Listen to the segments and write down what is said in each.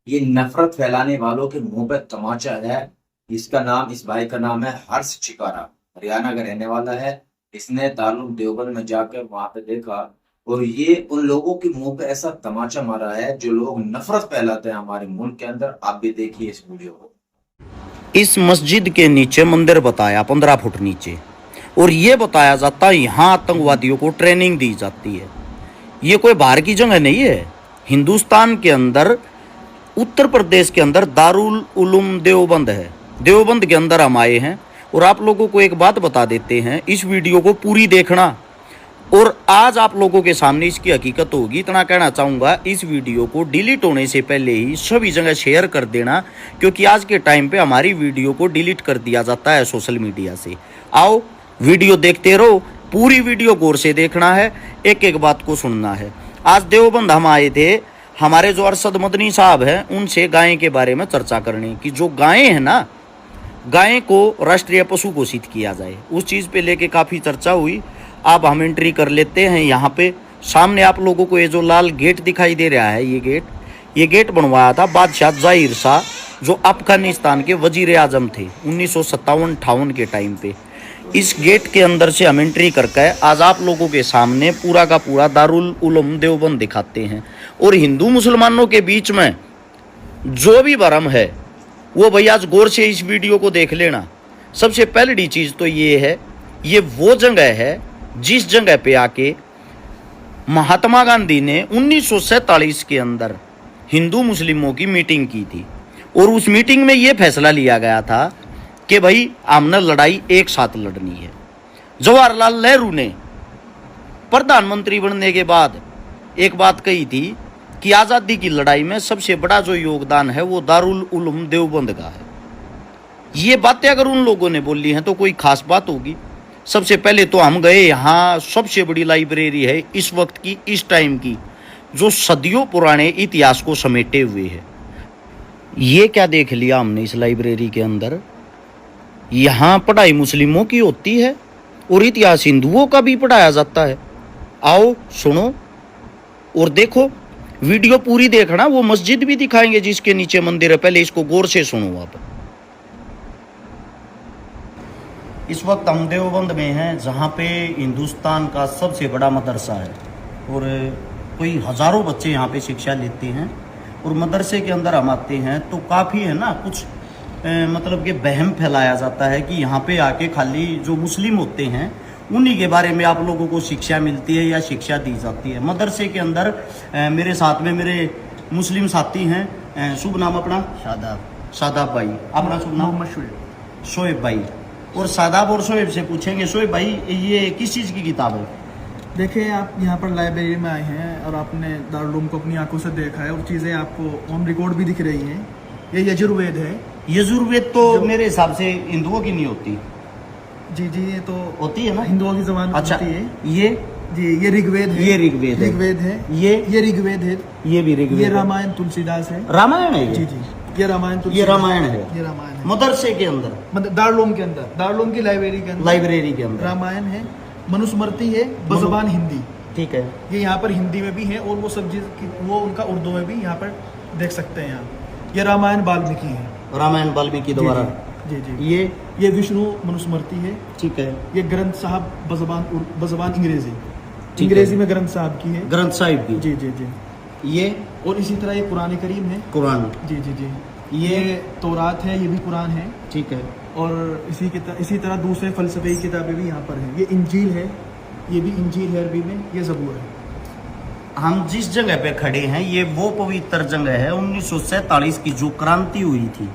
ये नफरत फैलाने वालों के मुंह पे तमाचा है। इस भाई का नाम है हर्ष चिकारा। हरियाणा का रहने वाला है। इसने दारुल देवबंद में जाकर वहां पे देखा और ये उन लोगों के मुंह पे ऐसा तमाचा मारा है जो लोग नफरत फैलाते हैं हमारे मुल्क के अंदर। आप भी देखिए इस वीडियो को। इस मस्जिद के नीचे मंदिर बताया 15 फुट नीचे, और ये बताया जाता है यहाँ आतंकवादियों को ट्रेनिंग दी जाती है। ये कोई बाहर की जगह नहीं है। हिंदुस्तान के अंदर उत्तर प्रदेश के अंदर दारुल उलूम देवबंद है। देवबंद के अंदर हम आए हैं और आप लोगों को एक बात बता देते हैं, इस वीडियो को पूरी देखना और आज आप लोगों के सामने इसकी हकीकत होगी। इतना कहना चाहूँगा, इस वीडियो को डिलीट होने से पहले ही सभी जगह शेयर कर देना, क्योंकि आज के टाइम पे हमारी वीडियो को डिलीट कर दिया जाता है सोशल मीडिया से। आओ वीडियो देखते रहो, पूरी वीडियो गौर से देखना है, एक एक बात को सुनना है। आज देवबंद हम आए थे, हमारे जो अरशद मदनी साहब हैं उनसे गाय के बारे में चर्चा करने की। जो गायें हैं ना, गाय को राष्ट्रीय पशु घोषित किया जाए, उस चीज़ पे लेके काफ़ी चर्चा हुई। अब हम एंट्री कर लेते हैं। यहाँ पे सामने आप लोगों को ये जो लाल गेट दिखाई दे रहा है, ये गेट बनवाया था बादशाह ज़हीर शाह, जो अफगानिस्तान के वजीर आजम थे 1957-58 के टाइम पे। इस गेट के अंदर से हम एंट्री करके आज आप लोगों के सामने पूरा का पूरा दारुल उलूम देवबंद दिखाते हैं। और हिंदू मुसलमानों के बीच में जो भी भरम है वो भैया आज गौर से इस वीडियो को देख लेना। सबसे पहली चीज़ तो ये है, ये वो जगह है जिस जगह पे आके महात्मा गांधी ने 1947 के अंदर हिंदू मुस्लिमों की मीटिंग की थी। और उस मीटिंग में ये फैसला लिया गया था कि भाई हमने लड़ाई एक साथ लड़नी है। जवाहरलाल नेहरू ने प्रधानमंत्री बनने के बाद एक बात कही थी कि आज़ादी की लड़ाई में सबसे बड़ा जो योगदान है वो दारुल उलूम देवबंद का है। ये बातें अगर उन लोगों ने बोली हैं तो कोई खास बात होगी। सबसे पहले तो हम गए, यहाँ सबसे बड़ी लाइब्रेरी है इस वक्त की, इस टाइम की, जो सदियों पुराने इतिहास को समेटे हुए है। ये क्या देख लिया हमने इस लाइब्रेरी के अंदर, यहाँ पढ़ाई मुस्लिमों की होती है और इतिहास हिंदुओं का भी पढ़ाया जाता है। आओ सुनो और देखो, वीडियो पूरी देखना। वो मस्जिद भी दिखाएंगे जिसके नीचे मंदिर है, पहले इसको गौर से सुनो आप। इस वक्त हम देवबंद में हैं, जहाँ पे हिंदुस्तान का सबसे बड़ा मदरसा है और कोई हज़ारों बच्चे यहाँ पे शिक्षा लेते हैं। और मदरसे के अंदर हम आते हैं तो काफ़ी है ना, कुछ मतलब कि वहम फैलाया जाता है कि यहाँ पे आके खाली जो मुस्लिम होते हैं उन्हीं के बारे में आप लोगों को शिक्षा मिलती है या शिक्षा दी जाती है। मदरसे के अंदर मेरे साथ में मेरे मुस्लिम साथी हैं। शुभ नाम अपना? शादाब भाई। अपना शुभ नाम? मोहम्मद शोएब भाई। और शादाब और शोएब से पूछेंगे, शोएब भाई ये किस चीज़ की किताब है? देखिए, आप यहाँ पर लाइब्रेरी में आए हैं और आपने दारुल उलूम को अपनी आंखों से देखा है और चीज़ें आपको ऑन रिकॉर्ड भी दिख रही हैं। ये यजुर्वेद है। यजुर्वेद तो मेरे हिसाब से हिंदुओं की नहीं होती। जी जी, ये तो होती है ना, हिंदुओं की ज़बान अच्छा होती है। ये जी, ये ऋग्वेद है। ये ऋग्वेद है। ऋग्वेद है। ये ऋग्वेद है। ये भी ऋग्वेद ये है। रामायण तुलसीदास है। रामायण है ये? जी जी, ये रामायण ये तुलसीदास। रामायण है। ये रामायण है मदरसे के अंदर, मतलब दारुल उलूम के अंदर, दारुल उलूम की लाइब्रेरी के अंदर लाइब्रेरी के अंदर रामायण है। मनुस्मृति है बज़बान हिंदी। ठीक है। ये यहाँ पर हिंदी में भी है और वो सब चीज़ वो उनका उर्दू में भी यहाँ पर देख सकते हैं आप। ये रामायण वाल्मीकि है। रामायण वाल्मीकि द्वारा। जी जी, ये विष्णु मनुस्मृति है। ठीक है। ये ग्रंथ साहब बज़बान अंग्रेजी, ठीक अंग्रेजी है। में ग्रंथ साहब की है। ग्रंथ साहिब की। जी जी जी। ये और इसी तरह ये कुरान करीम है। कुरान। जी जी जी। ये तौरात है, ये भी कुरान है। ठीक है। और इसी तरह दूसरे फलसफे की किताबें भी यहाँ पर हैं। ये इंजील है, ये भी इंजील है अरबी में। ये ज़बूर है। हम जिस जगह पे खड़े हैं ये वो पवित्र जगह है। 1947 की जो क्रांति हुई थी,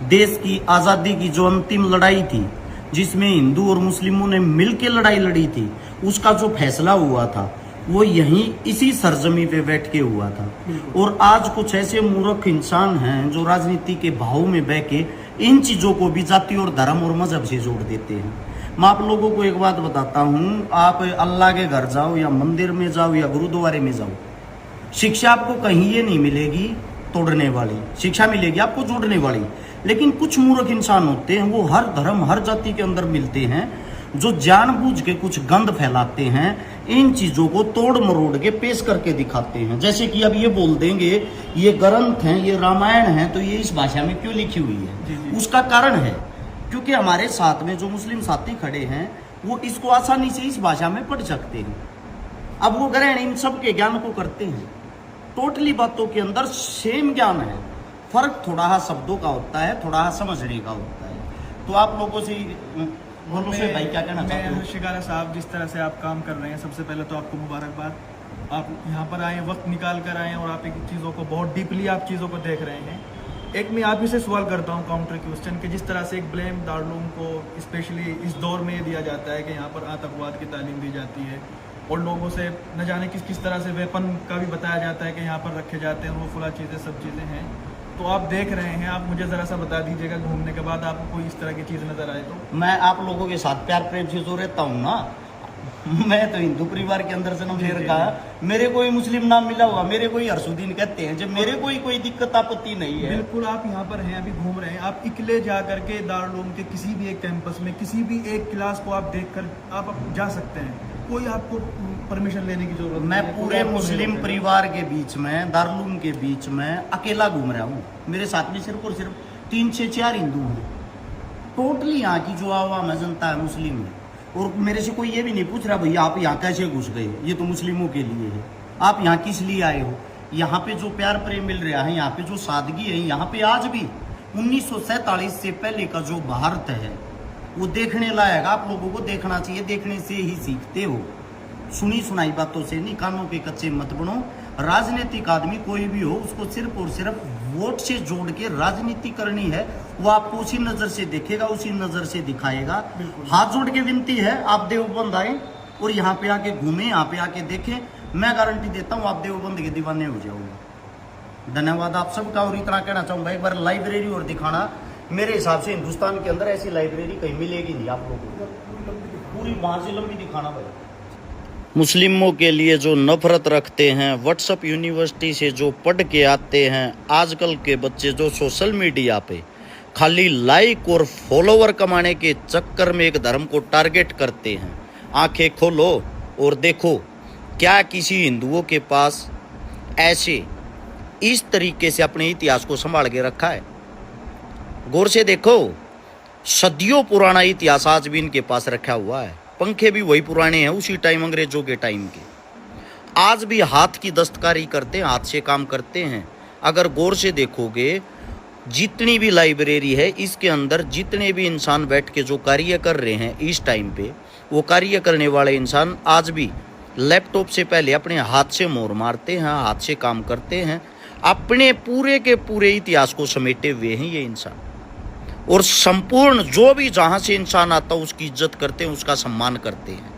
देश की आज़ादी की जो अंतिम लड़ाई थी, जिसमें हिंदू और मुस्लिमों ने मिलकर लड़ाई लड़ी थी, उसका जो फैसला हुआ था वो यहीं इसी सरजमी पे बैठ के हुआ था। और आज कुछ ऐसे मूर्ख इंसान हैं जो राजनीति के भाव में बह के इन चीज़ों को भी जाति और धर्म और मजहब से जोड़ देते हैं। मैं आप लोगों को एक बात बताता हूँ, आप अल्लाह के घर जाओ या मंदिर में जाओ या गुरुद्वारे में जाओ, शिक्षा आपको कहीं ये नहीं मिलेगी तोड़ने वाली, शिक्षा मिलेगी आपको जोड़ने वाली। लेकिन कुछ मूर्ख इंसान होते हैं, वो हर धर्म हर जाति के अंदर मिलते हैं जो जानबूझ के कुछ गंद फैलाते हैं, इन चीजों को तोड़ मरोड़ के पेश करके दिखाते हैं। जैसे कि अब ये बोल देंगे ये ग्रंथ है, ये रामायण है, तो ये इस भाषा में क्यों लिखी हुई है? उसका कारण है क्योंकि हमारे साथ में जो मुस्लिम साथी खड़े हैं वो इसको आसानी से इस भाषा में पढ़ सकते हैं। अब वो ग्रहण इन सब के ज्ञान को करते हैं। टोटली बातों के अंदर सेम ज्ञान है, फर्क थोड़ा सा शब्दों का होता है, थोड़ा सा समझने का होता है। तो आप लोगों से बोलो से भाई क्या कहना चाहते हो? शिकारा साहब, जिस तरह से आप काम कर रहे हैं, सबसे पहले तो आपको मुबारकबाद। आप यहाँ पर आए, वक्त निकाल कर आए और आप एक चीज़ों को बहुत डीपली आप चीज़ों को देख रहे हैं। एक मैं आप ही से सवाल करता हूँ काउंटर क्वेश्चन कि जिस तरह से एक ब्लेम दारुल को स्पेशली इस दौर में दिया जाता है कि यहाँ पर आतंकवाद की तालीम दी जाती है और लोगों से न जाने किस किस तरह से वेपन का भी बताया जाता है कि यहाँ पर रखे जाते हैं, वो फुला चीज़ें सब चीज़ें हैं। तो आप देख रहे हैं, आप मुझे ज़रा सा बता दीजिएगा घूमने के बाद आपको कोई इस तरह की चीज़ नज़र आए तो। मैं आप लोगों के साथ प्यार प्रेम से जो रहता हूँ ना, मैं तो हिंदू परिवार के अंदर जन्म ले रखा है, मेरे कोई मुस्लिम नाम मिला हुआ, मेरे कोई हरसुद्दीन कहते हैं, जब मेरे कोई दिक्कत आपत्ति नहीं है। बिल्कुल, आप यहाँ पर हैं, अभी घूम रहे हैं, आप इकले जा करके दारुल उलूम के किसी भी एक कैंपस में किसी भी एक क्लास को आप देखकर आप जा सकते हैं, कोई आपको परमिशन लेने की जरूरत नहीं। मैं पूरे मुस्लिम परिवार के बीच में, दारुल उलूम के बीच में अकेला घूम रहा हूँ। मेरे साथ में सिर्फ और सिर्फ 3 से 4 हिंदू हैं। टोटली यहाँ की जो आवाम है, जनता है, मुस्लिम है। और मेरे से कोई ये भी नहीं पूछ रहा भैया आप यहाँ कैसे घुस गए, ये तो मुस्लिमों के लिए है, आप यहाँ किस लिए आए हो। यहाँ पे जो प्यार प्रेम मिल रहा है, यहाँ पे जो सादगी है, यहाँ पे आज भी 1947 से पहले का जो भारत है वो देखने लायक। आप लोगों को देखना चाहिए, देखने से ही सीखते हो, सुनी सुनाई बातों से नहीं, कानों के कच्चे मत बनो। राजनीतिक आदमी कोई भी हो, उसको सिर्फ और सिर्फ वोट से जोड़ के राजनीति करनी है। वो आपको उसी नजर से देखेगा, उसी नजर से दिखाएगा। हाथ जोड़ के विनती है, आप देवबंद आए और यहाँ पे आके घूमें, यहाँ पे आके देखें। मैं गारंटी देता हूँ आप देवबंद के दीवाने हो जाओगे। धन्यवाद आप सबका। और इतना कहना चाहूँगा, एक बार लाइब्रेरी और दिखाना। मेरे हिसाब से हिंदुस्तान के अंदर ऐसी लाइब्रेरी कहीं मिलेगी नहीं आप लोगों को, पूरी वहां से लंबी दिखाना भाई। मुस्लिमों के लिए जो नफरत रखते हैं, व्हाट्सएप यूनिवर्सिटी से जो पढ़ के आते हैं, आजकल के बच्चे जो सोशल मीडिया पे खाली लाइक और फॉलोवर कमाने के चक्कर में एक धर्म को टारगेट करते हैं। आंखें खोलो और देखो, क्या किसी हिंदुओं के पास ऐसे इस तरीके से अपने इतिहास को संभाल के रखा है? गौर से देखो, सदियों पुराना इतिहास आज भी इनके पास रखा हुआ है। पंखे भी वही पुराने हैं, उसी टाइम अंग्रेजों के टाइम के। आज भी हाथ की दस्तकारी करते हैं, हाथ से काम करते हैं। अगर गौर से देखोगे, जितनी भी लाइब्रेरी है, इसके अंदर जितने भी इंसान बैठ के जो कार्य कर रहे हैं इस टाइम पे, वो कार्य करने वाले इंसान आज भी लैपटॉप से पहले अपने हाथ से मोहर मारते हैं, हाथ से काम करते हैं। अपने पूरे के पूरे इतिहास को समेटे हुए हैं ये इंसान। और संपूर्ण जो भी जहाँ से इंसान आता है उसकी इज्जत करते हैं, उसका सम्मान करते हैं।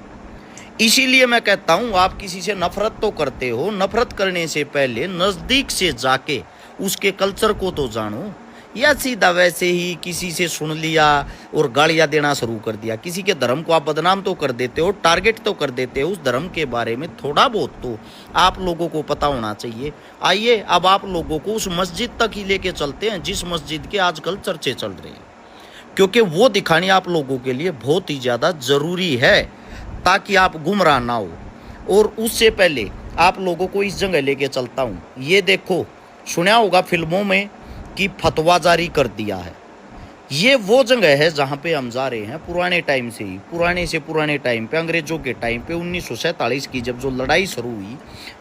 इसीलिए मैं कहता हूँ, आप किसी से नफरत तो करते हो, नफरत करने से पहले नज़दीक से जाके उसके कल्चर को तो जानो। या सीधा वैसे ही किसी से सुन लिया और गालियाँ देना शुरू कर दिया। किसी के धर्म को आप बदनाम तो कर देते हो, टारगेट तो कर देते हो। उस धर्म के बारे में थोड़ा बहुत तो आप लोगों को पता होना चाहिए। आइए अब आप लोगों को उस मस्जिद तक ही लेके चलते हैं जिस मस्जिद के आजकल चर्चे चल रहे हैं, क्योंकि वो दिखानी आप लोगों के लिए बहुत ही ज़्यादा ज़रूरी है ताकि आप गुमराह ना हो। और उससे पहले आप लोगों को इस जगह लेके चलता हूँ। ये देखो, सुना होगा फिल्मों में कि फतवा जारी कर दिया है। ये वो जगह है जहाँ पे हम जा रहे हैं पुराने टाइम से ही, पुराने टाइम पे, अंग्रेजों के टाइम पे 1947 की जब जो लड़ाई शुरू हुई,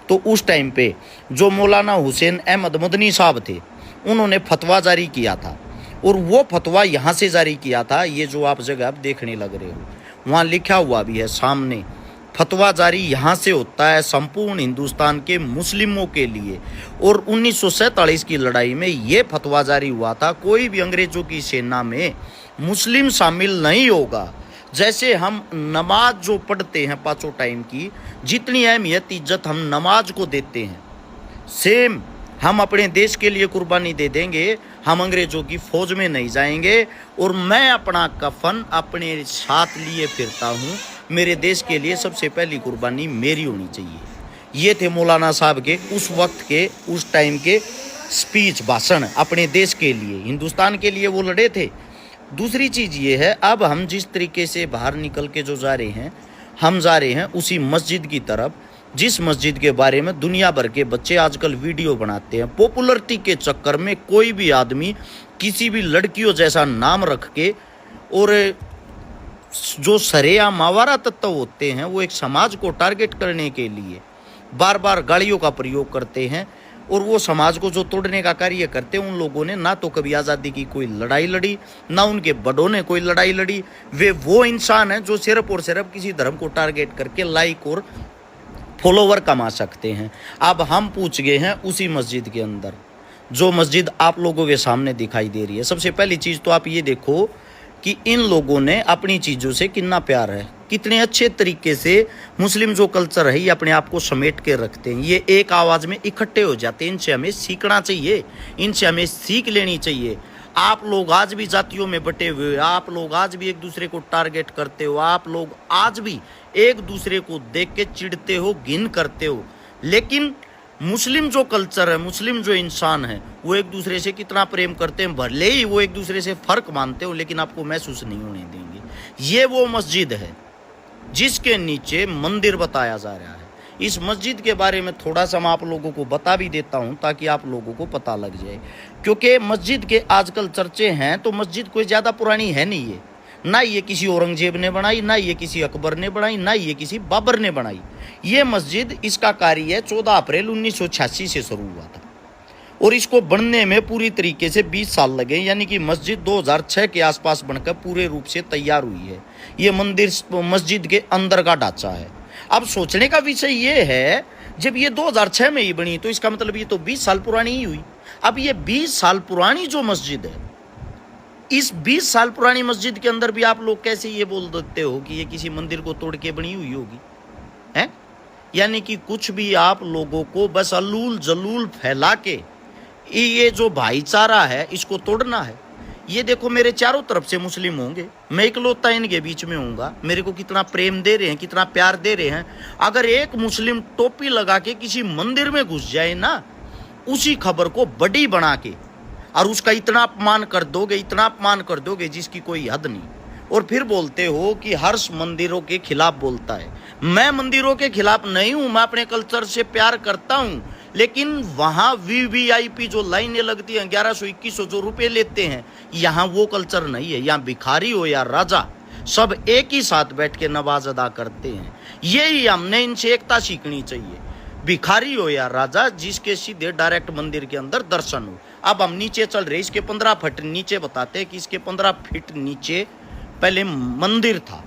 तो उस टाइम पे जो मौलाना हुसैन अहमद मदनी साहब थे, उन्होंने फतवा जारी किया था। और वो फतवा यहाँ से जारी किया था। ये जो आप जगह आप देखने लग रहे हो, वहाँ लिखा हुआ भी है सामने, फतवा जारी यहाँ से होता है संपूर्ण हिंदुस्तान के मुस्लिमों के लिए। और 1947 की लड़ाई में ये फतवा जारी हुआ था, कोई भी अंग्रेजों की सेना में मुस्लिम शामिल नहीं होगा। जैसे हम नमाज जो पढ़ते हैं 5 टाइम की, जितनी अहमियत इज्जत हम नमाज को देते हैं, सेम हम अपने देश के लिए कुर्बानी दे देंगे। हम अंग्रेजों की फौज में नहीं जाएंगे। और मैं अपना कफन अपने साथ लिए फिरता हूँ। मेरे देश के लिए सबसे पहली कुर्बानी मेरी होनी चाहिए। ये थे मौलाना साहब के उस वक्त के, उस टाइम के स्पीच, भाषण। अपने देश के लिए, हिंदुस्तान के लिए वो लड़े थे। दूसरी चीज़ ये है, अब हम जिस तरीके से बाहर निकल के जो जा रहे हैं, हम जा रहे हैं उसी मस्जिद की तरफ, जिस मस्जिद के बारे में दुनिया भर के बच्चे आजकल वीडियो बनाते हैं। पॉपुलरिटी के चक्कर में कोई भी आदमी किसी भी लड़कियों जैसा नाम रख के, और जो सरेआम आवारा तत्व होते हैं वो एक समाज को टारगेट करने के लिए बार बार गालियों का प्रयोग करते हैं, और वो समाज को जो तोड़ने का कार्य करते हैं। उन लोगों ने ना तो कभी आज़ादी की कोई लड़ाई लड़ी, ना उनके बड़ों ने कोई लड़ाई लड़ी। वे वो इंसान हैं जो सिर्फ और सिर्फ किसी धर्म को टारगेट करके लाइक और फॉलोवर कमा सकते हैं। अब हम पूछ गए हैं उसी मस्जिद के अंदर, जो मस्जिद आप लोगों के सामने दिखाई दे रही है। सबसे पहली चीज़ तो आप ये देखो कि इन लोगों ने अपनी चीज़ों से कितना प्यार है, कितने अच्छे तरीके से मुस्लिम जो कल्चर है ये अपने आप को समेट के रखते हैं। ये एक आवाज़ में इकट्ठे हो जाते हैं। इनसे हमें सीखना चाहिए, इनसे हमें सीख लेनी चाहिए। आप लोग आज भी जातियों में बटे हुए हो, आप लोग आज भी एक दूसरे को टारगेट करते हो, आप लोग आज भी एक दूसरे को देख के चिढ़ते हो, घिन करते हो। लेकिन मुस्लिम जो कल्चर है, मुस्लिम जो इंसान है, वो एक दूसरे से कितना प्रेम करते हैं। भले ही वो एक दूसरे से फ़र्क मानते हो, लेकिन आपको महसूस नहीं होने देंगे। ये वो मस्जिद है जिसके नीचे मंदिर बताया जा रहा है। इस मस्जिद के बारे में थोड़ा सा मैं आप लोगों को बता भी देता हूं ताकि आप लोगों को पता लग जाए, क्योंकि मस्जिद के आजकल चर्चे हैं। तो मस्जिद कोई ज़्यादा पुरानी है नहीं है, ना ये किसी औरंगजेब ने बनाई, ना ये किसी अकबर ने बनाई, ना ये किसी बाबर ने बनाई। ये मस्जिद, इसका कार्य 14 अप्रैल 1986 से शुरू हुआ था और इसको बनने में पूरी तरीके से 20 साल लगे। यानी कि मस्जिद 2006 के आसपास बनकर पूरे रूप से तैयार हुई है। ये मंदिर मस्जिद के अंदर का ढांचा है। अब सोचने का विषय ये है, जब ये 2006 में ही बनी तो इसका मतलब ये तो 20 साल पुरानी ही हुई। अब ये 20 साल पुरानी जो मस्जिद है, इस 20 साल पुरानी मस्जिद के अंदर भी आप लोग कैसे ये बोल देते हो कि ये किसी मंदिर को तोड़ के बनी हुई होगी, हैं? यानी कि कुछ भी आप लोगों को बस अलूल जलूल फैला के ये जो भाईचारा है इसको तोड़ना है। ये देखो, मेरे चारों तरफ से मुस्लिम होंगे, मैं इकलौता इनके बीच में होऊंगा। मेरे को कितना प्रेम दे रहे हैं, कितना प्यार दे रहे हैं। अगर एक मुस्लिम टोपी लगा के किसी मंदिर में घुस जाए ना, उसी खबर को बड़ी बना के और उसका इतना अपमान कर दोगे, इतना अपमान कर दोगे जिसकी कोई हद नहीं, और फिर बोलते हो कि हर्ष मंदिरों के खिलाफ बोलता है। मैं मंदिरों के खिलाफ नहीं हूं, मैं अपने कल्चर से प्यार करता हूं। लेकिन वहां वीवीआईपी जो लाइनें लगती हैं, 1100-2100 जो रुपए लेते हैं, यहाँ वो कल्चर नहीं है। यहाँ भिखारी हो या राजा, सब एक ही साथ बैठ के नमाज अदा करते हैं। यही हमने इनसे एकता सीखनी चाहिए। भिखारी हो या राजा, जिसके सीधे डायरेक्ट मंदिर के अंदर दर्शन हो। अब हम नीचे चल रहे, इसके 15 फीट नीचे बताते हैं कि इसके 15 फीट नीचे पहले मंदिर था।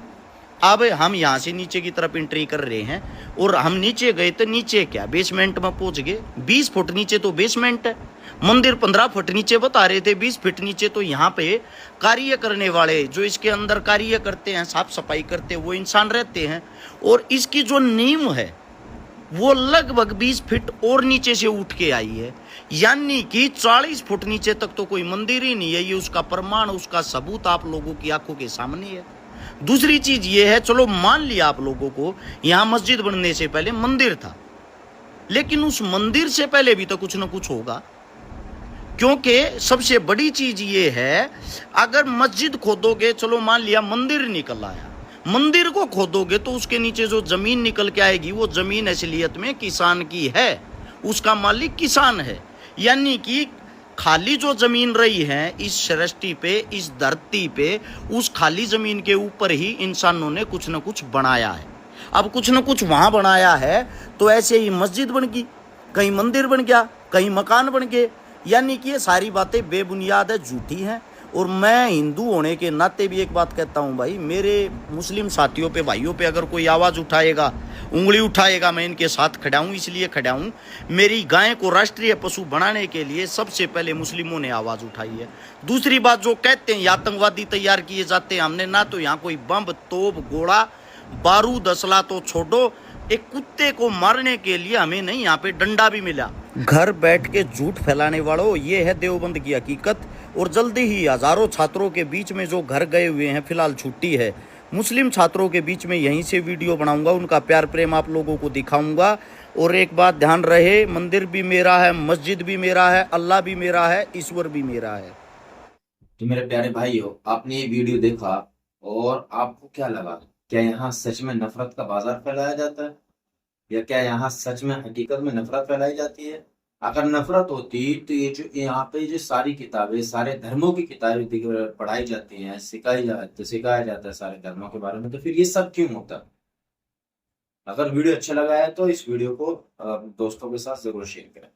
अब हम यहाँ से नीचे की तरफ एंट्री कर रहे हैं और हम नीचे गए तो नीचे क्या, बेसमेंट में पहुंच गए। 20 फुट नीचे तो बेसमेंट है। मंदिर 15 फुट नीचे बता रहे थे, 20 फीट नीचे तो यहाँ पे कार्य करने वाले, जो इसके अंदर कार्य करते हैं, साफ सफाई करते हैं, वो इंसान रहते हैं। और इसकी जो नींव है वो लगभग 20 फीट और नीचे से उठ के आई है। यानी कि 40 फुट नीचे तक तो कोई मंदिर ही नहीं है। ये उसका प्रमाण, उसका सबूत आप लोगों की आंखों के सामने है। दूसरी चीज ये है, चलो मान लिया आप लोगों को यहां मस्जिद बनने से पहले मंदिर था, लेकिन उस मंदिर से पहले भी तो कुछ ना कुछ होगा। क्योंकि सबसे बड़ी चीज ये है, अगर मस्जिद खोदोगे, चलो मान लिया मंदिर निकल आया, मंदिर को खोदोगे तो उसके नीचे जो जमीन निकल के आएगी, वो जमीन असलियत में किसान की है, उसका मालिक किसान है। यानी कि खाली जो जमीन रही है इस सृष्टि पे, इस धरती पे, उस खाली जमीन के ऊपर ही इंसानों ने कुछ न कुछ बनाया है। अब कुछ न कुछ वहां बनाया है तो ऐसे ही मस्जिद बन गई, कहीं मंदिर बन गया, कहीं मकान बन गए। यानी कि ये सारी बातें बेबुनियाद है, झूठी हैं। और मैं हिंदू होने के नाते भी एक बात कहता हूँ भाई, मेरे मुस्लिम साथियों पे, भाइयों पे अगर कोई आवाज़ उठाएगा, उंगली उठाएगा, मैं इनके साथ खड़ा हूँ। इसलिए खड़ा हूँ, मेरी गाय को राष्ट्रीय पशु बनाने के लिए सबसे पहले मुस्लिमों ने आवाज़ उठाई है। दूसरी बात, जो कहते हैं आतंकवादी तैयार किए जाते हैं, हमने ना तो यहाँ कोई बम, तोप, गोला, बारूद, असला तो छोड़ो, एक कुत्ते को मारने के लिए हमें नहीं यहाँ पे डंडा भी मिला। घर बैठ के झूठ फैलाने वालों, ये है देवबंद की हकीकत। और जल्दी ही हजारों छात्रों के बीच में जो घर गए हुए हैं, फिलहाल छुट्टी है, मुस्लिम छात्रों के बीच में यहीं से वीडियो बनाऊंगा, उनका प्यार प्रेम आप लोगों को दिखाऊंगा। और एक बात ध्यान रहे, मंदिर भी मेरा है, मस्जिद भी मेरा है, अल्लाह भी मेरा है, ईश्वर भी मेरा है। तो मेरे प्यारे भाइयों, आपने ये वीडियो देखा और आपको क्या लगा? क्या यहाँ सच में नफरत का बाजार फैलाया जाता है, या क्या यहाँ सच में हकीकत में नफरत फैलाई जाती है? अगर नफरत होती तो ये जो यहाँ पे जो सारी किताबें, सारे धर्मों की किताबें पढ़ाई जाती हैं, सिखाया जाता है सारे धर्मों के बारे में, तो फिर ये सब क्यों होता? अगर वीडियो अच्छा लगा है तो इस वीडियो को दोस्तों के साथ जरूर शेयर करें।